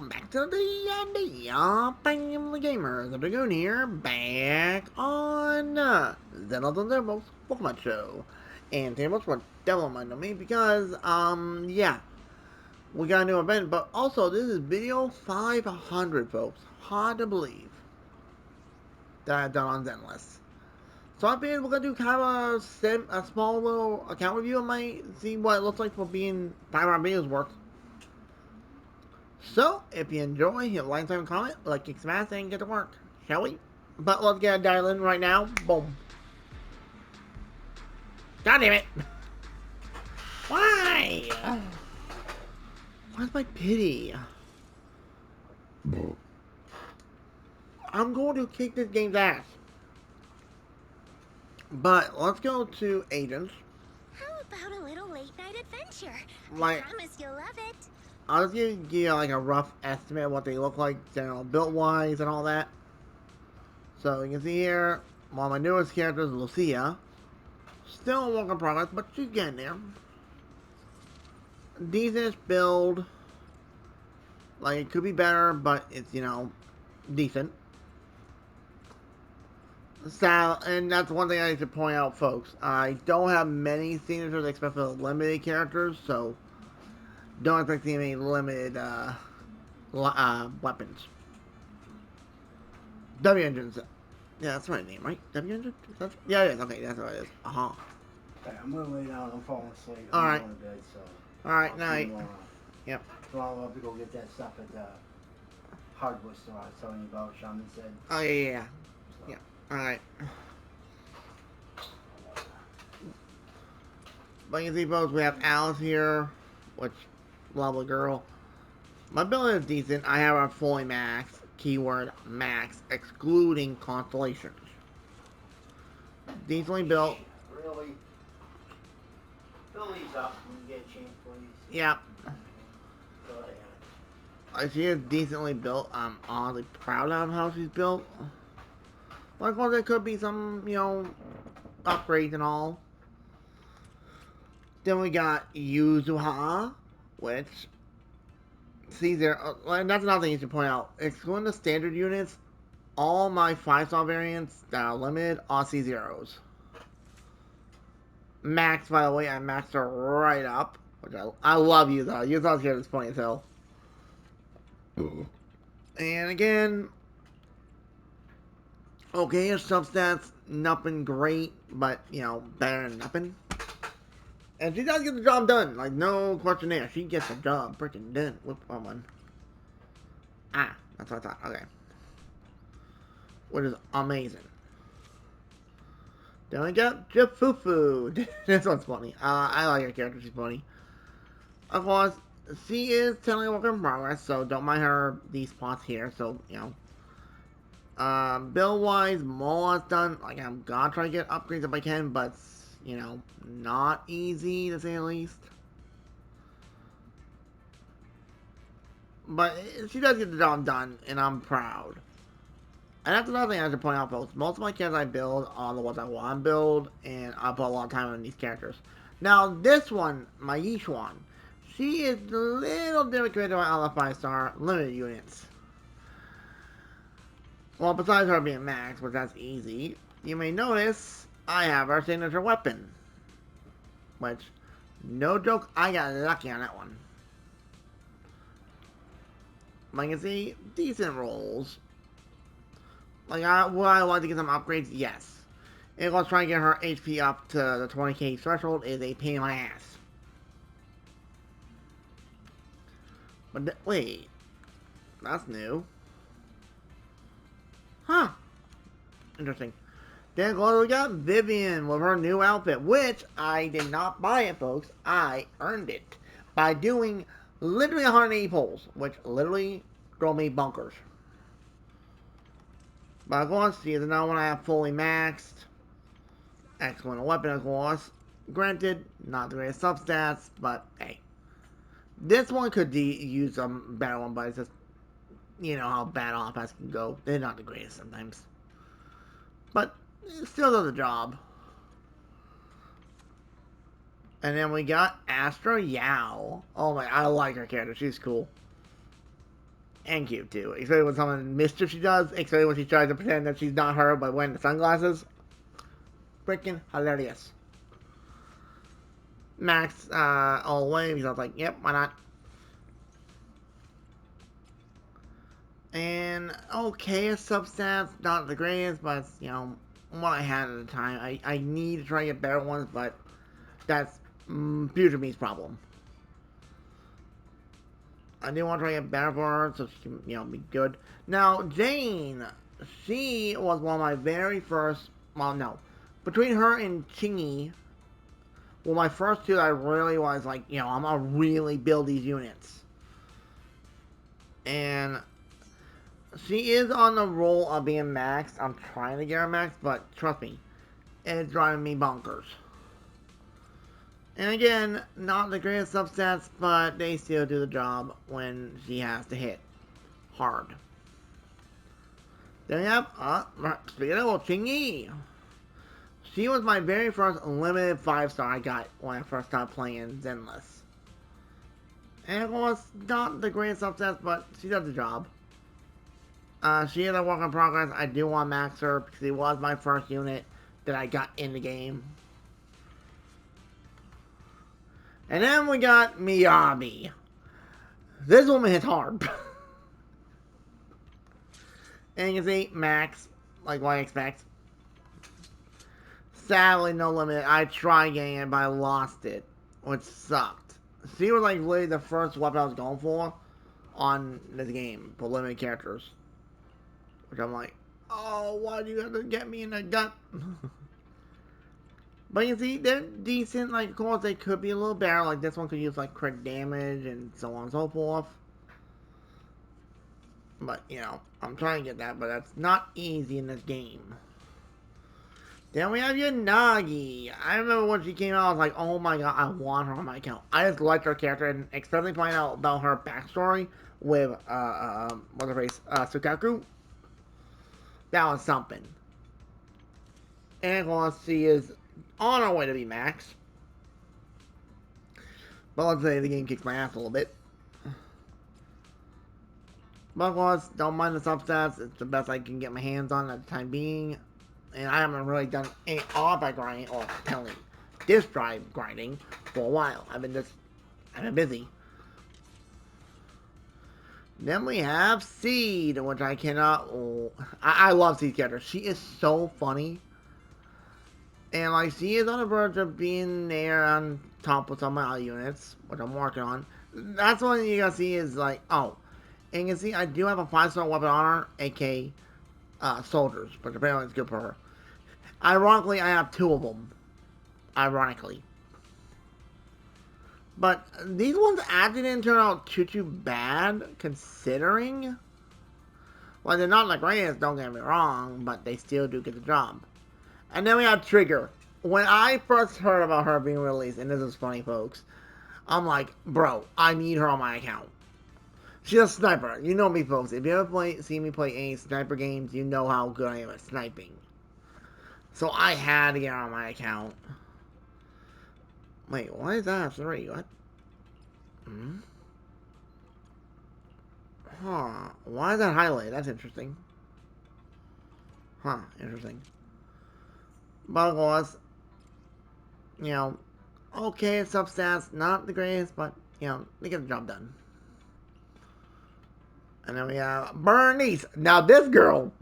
welcome back to the Family Gamers. The Dragoon here, back on Zenless and Devils Pokemon Show. And today most what Devil might know me because, yeah, we got a new event, but also this is video 500, folks. Hard to believe that I've done on Zenless. So I figured we're gonna do kind of a small little account review of my, see what it looks like for being 500 videos worth. So, if you enjoy, hit like, and comment, like, kick some ass, and get to work, shall we? But let's get a dial in right now. Boom. God damn it! Why? Why's my pity? I'm going to kick this game's ass. But let's go to agents. How about a little late night adventure? Like, I promise you'll love it. I'll just give you like a rough estimate of what they look like, you know, built wise and all that. So you can see here, one of my newest characters, Lucia. Still a work in progress, but she's getting there. Decent build. Like, it could be better, but it's, you know, decent. So, and that's one thing I need to point out, folks. I don't have many signatures except for the limited characters, so don't expect to see any limited weapons. W engines. Yeah, that's the right name, right? W engine? Yeah, it is. Okay, that's what it is. Uh-huh. Okay, I'm gonna lay down. I'm falling asleep. All right. I'm going to bed, so. All right, night. Yep. So I'll have to go get that stuff at the hardware store I was telling you about. Shaman said. Oh yeah. So. Yeah. All right. But you can see, folks, we have Alice here, which lovely girl. My build is decent. I have a fully max. Keyword max, excluding constellations. Decently built. Really? Fill these up when you get a chance, please. Yeah. Go ahead. She is decently built. I'm honestly proud of how she's built. But of course, there could be some, you know, upgrades and all. Then we got Yuzuha, which, see there, and that's another thing you should point out. Excluding the standard units, all my 5-star variants that are limited are C0s. Max, by the way, I maxed her right up. Which I love Yuzuha. Yuzuha's here at this point as hell. And again, okay, her substats, nothing great, but, you know, better than nothing. And she does get the job done, like, no question there. She gets the job freaking done. Whoop, wrong one. Ah, that's what I thought, okay. Which is amazing. Then we got Jafufu. This one's funny. I like her character, she's funny. Of course, she is technically a work in progress, so don't mind her, these spots here, so, you know. Build-wise, more or less done. Like, I'm gonna try to get upgrades if I can, but, you know, not easy, to say the least. But she does get the job done, and I'm proud. And that's another thing I have to point out, folks. Most of my characters I build are the ones I want to build, and I put a lot of time on these characters. Now, this one, my Yishuan, she is a little different compared to my other 5-star limited units. Well, besides her being max, which that's easy, you may notice I have her signature weapon. Which, no joke, I got lucky on that one. Like you can see, decent rolls. Like, would I like to get some upgrades? Yes. And let's try and get her HP up to the 20k threshold is a pain in my ass. But, wait. That's new. Huh. Interesting. Then we got Vivian with her new outfit, which I did not buy it, folks. I earned it by doing literally 180 pulls, which literally drove me bonkers. But of course, she is another one I have fully maxed. Excellent weapon, of course. Granted, not the greatest substats, but hey. This one could use a better one, but it's just, you know how bad offense can go. They're not the greatest sometimes. But it still does the job. And then we got Astra Yao. Oh my, I like her character. She's cool. And cute, too. Especially when someone mischief she does. Especially when she tries to pretend that she's not her by wearing the sunglasses. Freaking hilarious. Max, all the way, because I was like, yep, why not? And, okay, a substats, not the greatest, but, you know, what I had at the time. I need to try to get better ones, but that's future me's problem. I do want to try to get better for her, so she can, you know, be good. Now, Jane, she was one of my very first, well, no. Between her and Chingy, well, my first two, I really was like, you know, I'm gonna really build these units. And she is on the roll of being maxed. I'm trying to get her maxed, but trust me, it's driving me bonkers. And again, not the greatest substats, but they still do the job when she has to hit hard. Then we have, speaking of Chingy, she was my very first limited 5-star I got when I first started playing Zenless. And of course, not the greatest substats, but she does the job. She is a work in progress. I do want to max her because it was my first unit that I got in the game. And then we got Miyabi. This woman hits hard. And you can see, max, like what I expect. Sadly, no limit. I tried getting it, but I lost it, which sucked. She was like literally the first weapon I was going for on this game for limited characters. Which I'm like, oh, why do you have to get me in the gut? But you see, they're decent. Like, of course, they could be a little better. Like, this one could use, like, crit damage and so on and so forth. But, you know, I'm trying to get that, but that's not easy in this game. Then we have Yanagi. I remember when she came out, I was like, oh my god, I want her on my account. I just liked her character, and especially finding out about her backstory with, what's her face, Sukaku. That was something. And of course, she is on her way to be max. But let's say the game kicks my ass a little bit. But of course, don't mind the substats. It's the best I can get my hands on at the time being. And I haven't really done any all-by grinding or penalty disk drive grinding for a while. I've been busy. Then we have Seed, which I cannot. Oh, I love Seed's character. She is so funny. And like she is on the verge of being there on top with some of my other units, which I'm working on. That's one you gotta see is like, oh, and you can see I do have a 5-star weapon on her, aka soldiers, but apparently it's good for her. Ironically, I have 2 of them. Ironically. But these ones actually didn't turn out too bad, considering. Well, they're not the greatest, don't get me wrong, but they still do get the job. And then we have Trigger. When I first heard about her being released, and this is funny, folks, I'm like, bro, I need her on my account. She's a sniper. You know me, folks. If you ever see me play any sniper games, you know how good I am at sniping. So I had to get her on my account. Wait, why is that 3? What? Hmm? Huh. Why is that highlighted? That's interesting. Huh. Interesting. But of course, you know, okay, substats, not the greatest, but, you know, they get the job done. And then we have Bernice. Now this girl,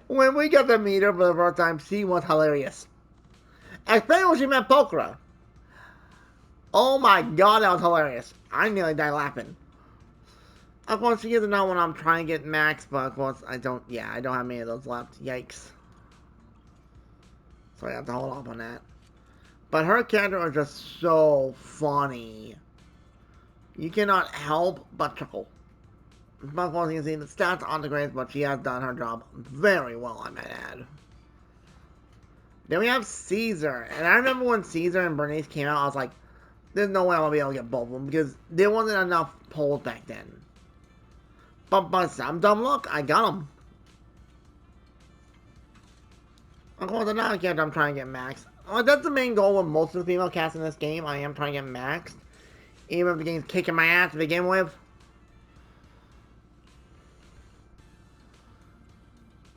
when we got to meet her for the first time, she was hilarious. Especially when she met Pokra. Oh my god, that was hilarious. I nearly died laughing. Of course, she is another one I'm trying to get max, but of course, I don't have many of those left. Yikes. So I have to hold off on that. But her character is just so funny. You cannot help but chuckle. But of course, you can see the stats aren't the greatest, but she has done her job very well, I might add. Then we have Caesar. And I remember when Caesar and Bernice came out, I was like, there's no way I'm going to be able to get both of them, because there wasn't enough polls back then. But by some dumb luck, I got them. Of course, another character I'm trying to get maxed. Well, that's the main goal with most of the female casts in this game. I am trying to get maxed. Even if the game's kicking my ass to begin with.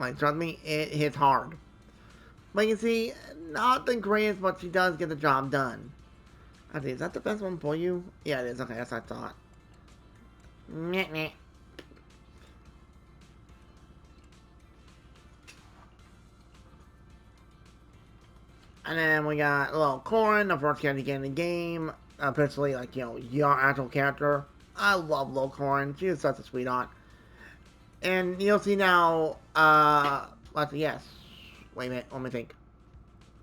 Like, trust me, it hits hard. But you can see, not the greatest, but she does get the job done. I think, is that the best one for you? Yeah, it is. Okay, that's what I thought. Meh, meh. And then we got a little Corin, the first character to get in the game. Officially, like, you know, your actual character. I love Lil Corin. She is such a sweetheart. And you'll see now, let's see, yes. Wait a minute, let me think.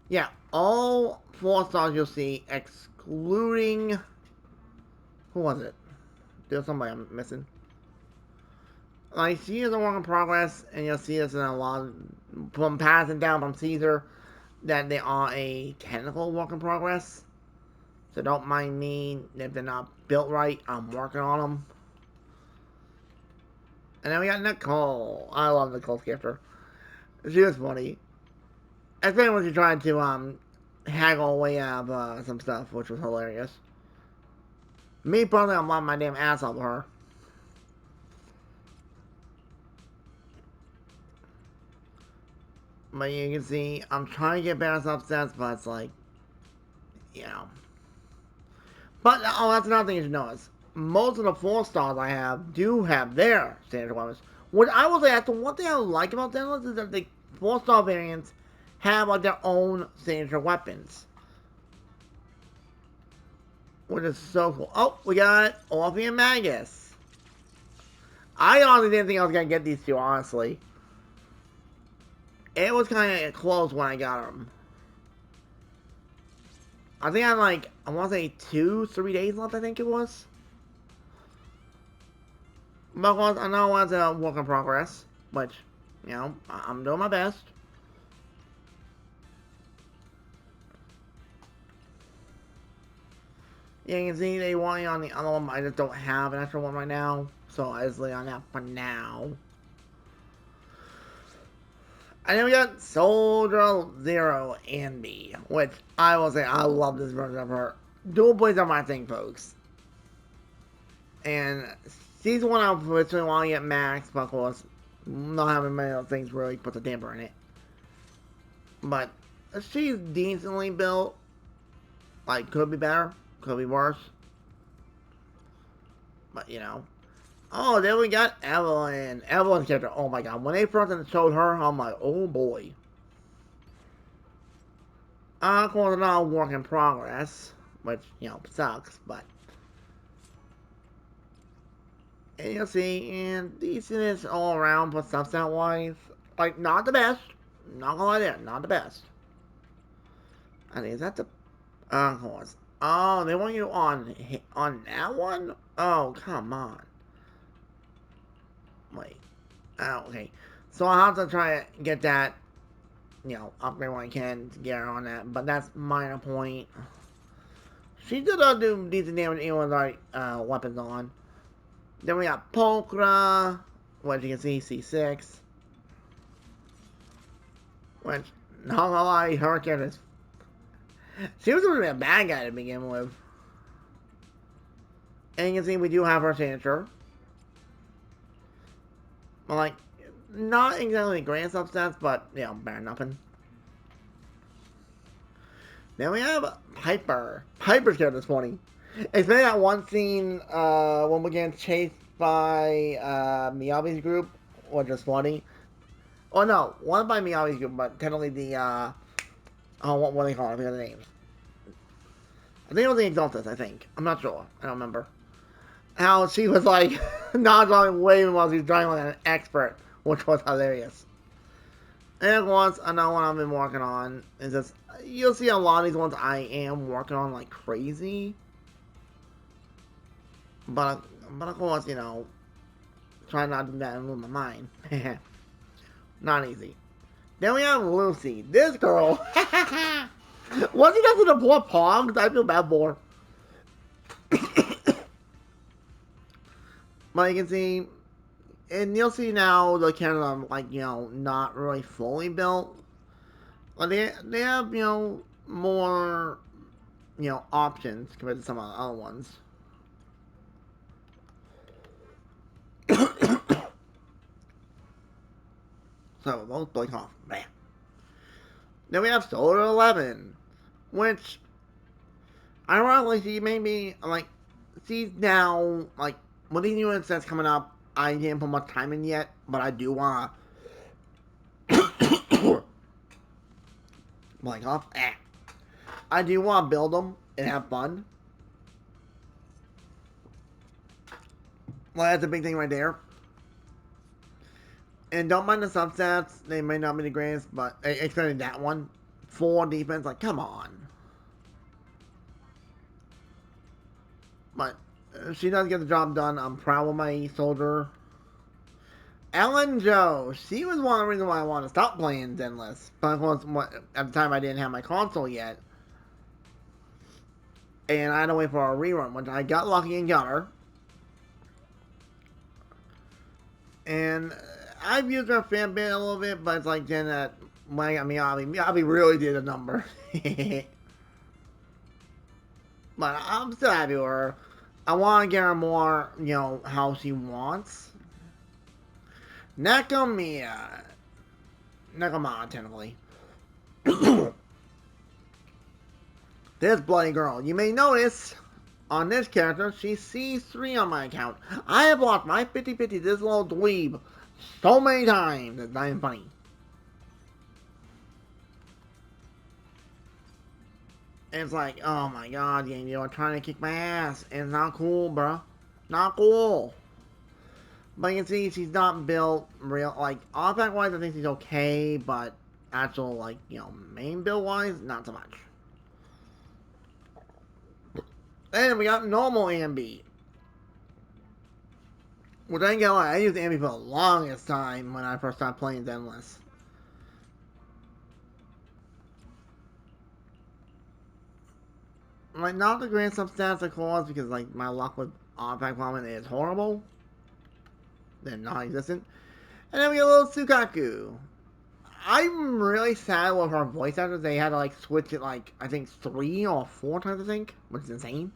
Yeah, all 4 stars you'll see, excluding... Who was it? There's somebody I'm missing. Like, she is a work in progress, and you'll see this in a lot of, from passing down from Caesar, that they are a technical work in progress. So don't mind me if they're not built right. I'm working on them. And then we got Nicole. I love Nicole's character. She was funny. Especially when she tried to haggle away out of some stuff, which was hilarious. Me personally, I'm laughing my damn ass off of her. But you can see, I'm trying to get better subsets, but it's like, you know. But, oh, that's another thing you should notice. Most of the 4 stars I have do have their standard weapons. Which I will say, that's the one thing I like about Zenless is that the 4-star variants have like their own signature weapons. Which is so cool. Oh, we got Orphe and Magus. I honestly didn't think I was going to get these two, honestly. It was kind of close when I got them. I think I had like, I want to say 2-3 days left, I think it was. But of course, I know it's a work in progress, which, you know, I'm doing my best. Yeah, you can see they want you on the other one, but I just don't have an extra one right now. So I just lay on that for now. And then we got Soldier Zero Andy, which I will say I love this version of her. Dual blades are my thing, folks. And she's one I originally want to get max, but of course, not having many of those things really puts a damper in it. But she's decently built. Like, could be better, could be worse. But, you know. Oh, then we got Evelyn. Evelyn's character, oh my god. When they first showed her, I'm like, oh boy. Of course, it's not a work in progress. Which, you know, sucks, but... And you'll see, and decentness all around for subset wise. Like, not the best. Not gonna lie there, not the best. I think, is that the... Of course. Oh, they want you on that one? Oh, come on. Wait. Oh, okay. So I'll have to try to get that, you know, upgrade when I can to get her on that. But that's minor point. She did do decent damage even with like weapons on. Then we got Polkra, which you can see C6. Which, not gonna lie, her character is... She was really a bad guy to begin with. And you can see we do have her signature. But like, not exactly great substats, but, you know, better than nothing. Then we have Piper. Piper's character is funny. It's been that one scene when we get chased by Miyabi's group, which is funny. Oh no, one by Miyabi's group, but technically the oh, what do they call it? I forget the names. I think it was the Exaltus, I think. I'm not sure. I don't remember. How she was like not drawing waving while she was drawing like an expert, which was hilarious. And of course, another one I've been working on is this. You'll see a lot of these ones I am working on like crazy. But of course, you know, try not to do that and lose my mind. Not easy. Then we have Lucy. This girl. What she does to the poor Pogs, I feel bad for her. But you can see, and you'll see now the characters like, you know, not really fully built. But they have, you know, more, you know, options compared to some of the other ones. So both Blake off. Bam. Then we have Solar 11, which ironically she made me like she's now like with these units that's coming up. I didn't put much time in yet, but I do wanna Blake off. I do wanna build them and have fun. Well, that's a big thing right there. And don't mind the substats; they may not be the greatest, but especially that one. 4 defense, like come on. But she does get the job done. I'm proud of my soldier. Ellen Joe, she was one of the reasons why I wanted to stop playing Zenless. But of course, at the time I didn't have my console yet. And I had to wait for a rerun, which I got lucky and got her. And I've used her a fair bit, a little bit, but it's like then that, when I got Miyabi really did a number. But I'm still happy with her. I want to get her more, how she wants. Nakamia. Nakama, technically. This bloody girl. You may notice on this character, she's C3 on my account. I have lost my 50-50 this little dweeb so many times. It's not even funny. It's like, oh my god, game, you're trying to kick my ass. It's not cool, bro. Not cool. But you can see she's not built real, like, off-back wise, I think she's okay, but actual, like, main build wise, not so much. And we got normal AMB. Which I ain't gonna lie, I used AMB for the longest time when I first started playing Zenless. Like, not the grand substats, of course, because, like, my luck with off-back bombing is horrible. They're non-existent. And then we got a little Tsukaku. I'm really sad with her voice actors. They had to, like, switch it, like, I think 3 or 4 times, I think. Which is insane.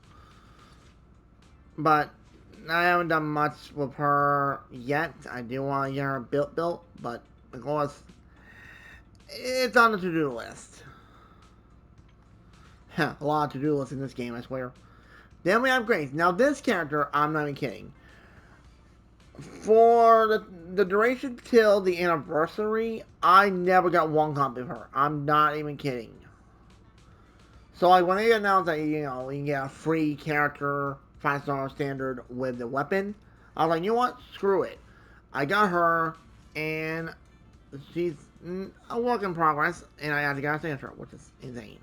But I haven't done much with her yet. I do want to get her built, but of course, it's on the to-do list. A lot of to-do lists in this game, I swear. Then we have Grace. Now this character, I'm not even kidding. For the duration till the anniversary, I never got one copy of her. I'm not even kidding. So like when they announced that, you can get a free character 5-star standard with the weapon, I was like, you know what? Screw it. I got her, and she's a work in progress, and I had to get a signature, which is insane.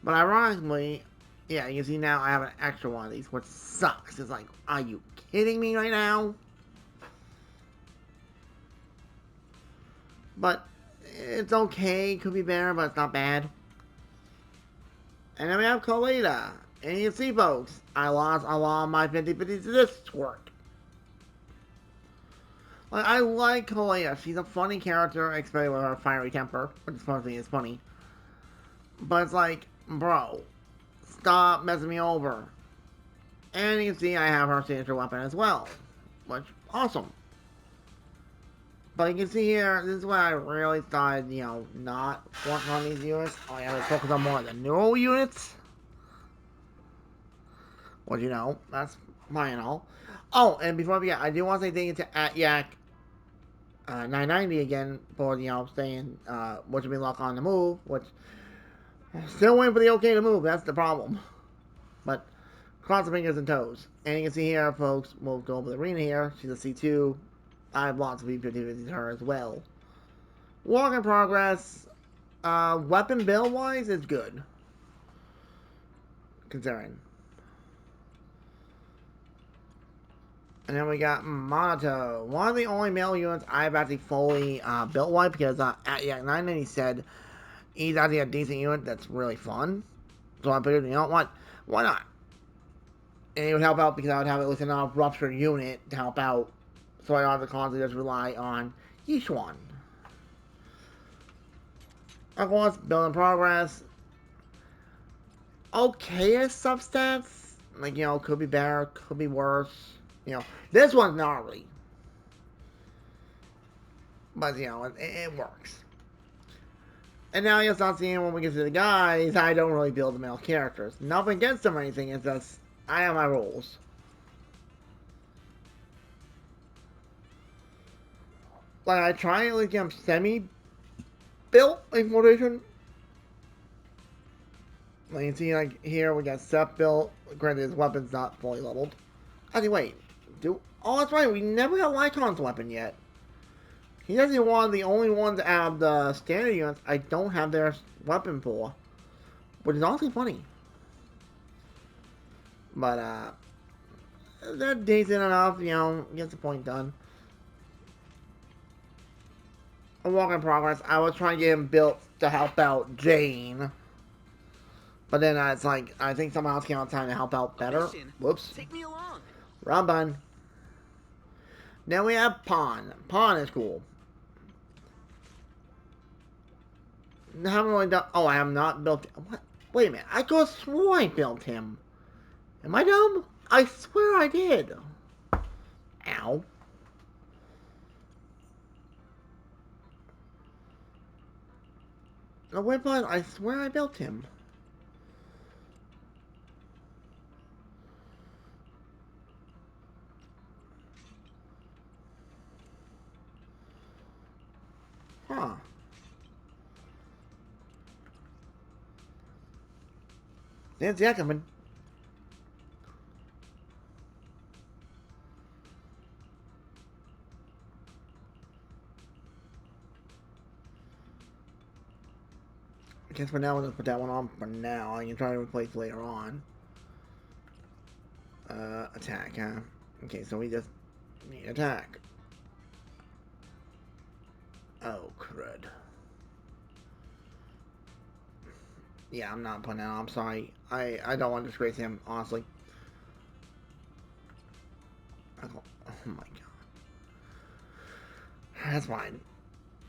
But ironically, yeah, you see now I have an extra one of these, which sucks. It's like, are you kidding me right now? But it's okay. Could be better, but it's not bad. And then we have Kalita. And you see, folks, I lost a lot of my 50-50 to this twerk. Like, I like Kalita. She's a funny character, especially with her fiery temper, which supposedly is funny. But it's like, bro, stop messing me over. And you can see I have her signature weapon as well, which, awesome. But you can see here, this is when I really started, not working on these units. I have to focus on more of the neuro units. Well, that's fine and all. Oh, and before I forget, I do want to say thank you to @Yak 990 again for, saying, what should be lock on the move, which, still waiting for the okay to move, that's the problem. But, cross the fingers and toes. And you can see here, folks, we'll go over the arena here. She's a C2. I have lots of B50 to her as well. Work in progress. Weapon build-wise, it's good. Considering. And then we got Monato. One of the only male units I've actually fully built-wise, because @Yak990 said he's actually a decent unit that's really fun. So I figured, you know what? Why not? And it would help out because I would have at least enough ruptured unit to help out. So I don't have to constantly just rely on Yishuan. Of course, build in progress. Okay as substats. Like, could be better, could be worse. This one's gnarly. But, you know, it works. And now you'll start seeing when we get to the guys, I don't really build the male characters. Nothing against them or anything, it's just, I have my rules. Like, I try to at least get them semi-built, in quotation. Like, you see, like, here we got Seth built. Granted, his weapon's not fully leveled. Actually, wait. Oh, that's right, we never got Lycon's weapon yet. He's actually one of the only ones out of the standard units I don't have their weapon for. Which is honestly funny. But, they're decent enough, you know, gets the point done. A work in progress. I was trying to get him built to help out Jane. But then it's like, I think someone else came out time to help out better. Whoops. Take me along. Wrong button. Then we have Pawn. Pawn is cool. I haven't really done... Oh, I have not built... What? Wait a minute. I could have swore I built him. Am I dumb? I swear I did. Ow. No, wait, but I swear I built him. Huh. There's the coming. I guess for now, we'll just put that one on for now. I can try to replace later on. Attack, huh? Okay, so we just need attack. Oh, crud. Yeah, I'm not putting that on. I'm sorry. I don't want to disgrace him, honestly. Oh my god. That's fine.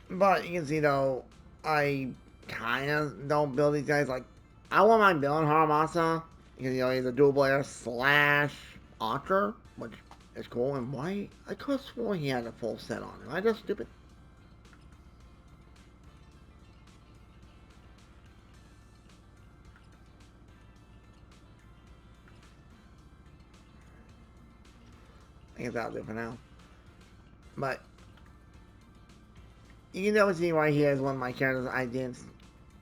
But you can see, though, I kind of don't build these guys like... I want my building Haramasa, because, you know, he's a dual player slash archer, which is cool. And why? I could have sworn he had a full set on. Am I just stupid? I guess that'll do for now. But you can definitely see why he is one of my characters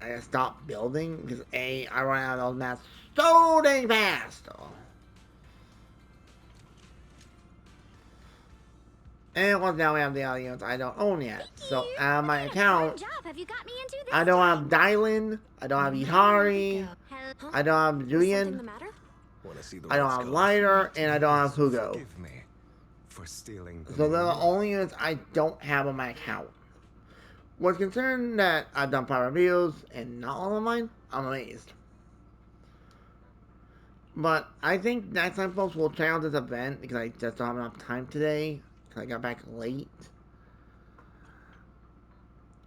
I stopped building because A, I run out of those maps so dang fast. And once now we have the other units I don't own yet. So out of my account, I don't have Dylan, I don't have Ihari, I don't have Julian, I don't have Lighter, and I don't have Hugo. So they're the only units I don't have on my account. Was concerned that I've done 5 reviews and not all of mine, I'm amazed. But I think next time, folks, we'll check out this event because I just don't have enough time today because I got back late.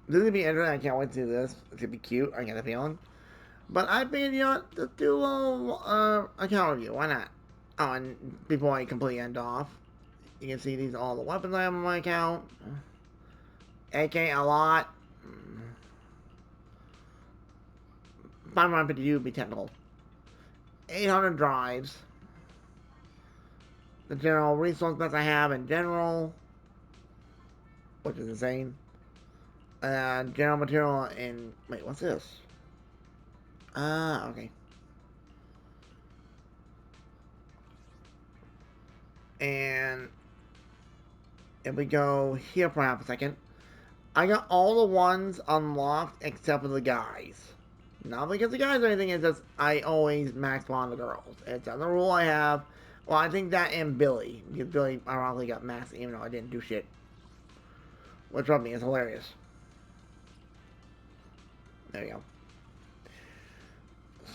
This is gonna be interesting. I can't wait to do this. It's gonna be cute. I got a feeling. But I figured, you know, just do a little account review. Why not? Oh, and before I completely end off, you can see these are all the weapons I have on my account. AK a lot. 552 would be technical. 800 drives. The general resource best I have in general, which is insane. General material in... Wait, what's this? Okay. And if we go here for half a second, I got all the ones unlocked except for the guys. Not because the guys or anything, it's just I always max spawn the girls. It's another rule I have. Well, I think that and Billy. Because Billy ironically got maxed even though I didn't do shit. Which rubbed me is hilarious. There you go.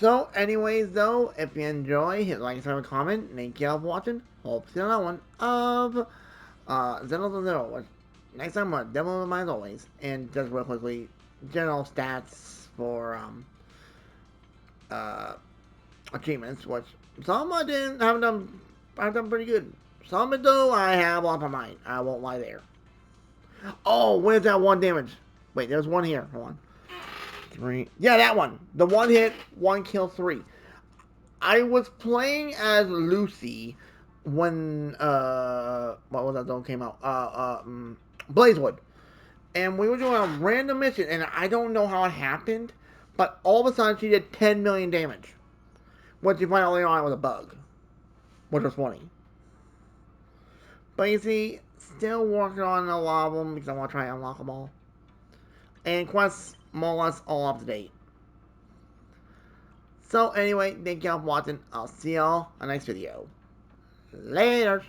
So, anyways, though, if you enjoy, hit like, subscribe, comment. Thank you all for watching. Hope to see another one of Zenless. Next time, we'll demo them as always. And just real quickly, general stats for achievements, which some I haven't done. I've done pretty good. Some of it, though, I have off my mind. I won't lie there. Oh, where's that one damage? Wait, there's one here. Hold on. 3. Yeah, that one. The one hit, 1 kill, 3. I was playing as Lucy when what was that zone came out? Blazewood. And we were doing a random mission, and I don't know how it happened, but all of a sudden she did 10 million damage. Which you find out later on it was a bug. Which was funny. But you see, still working on a lot of them because I want to try and unlock them all. And quests, more or less, all up to date. So anyway, thank y'all for watching. I'll see y'all in the next video. Later.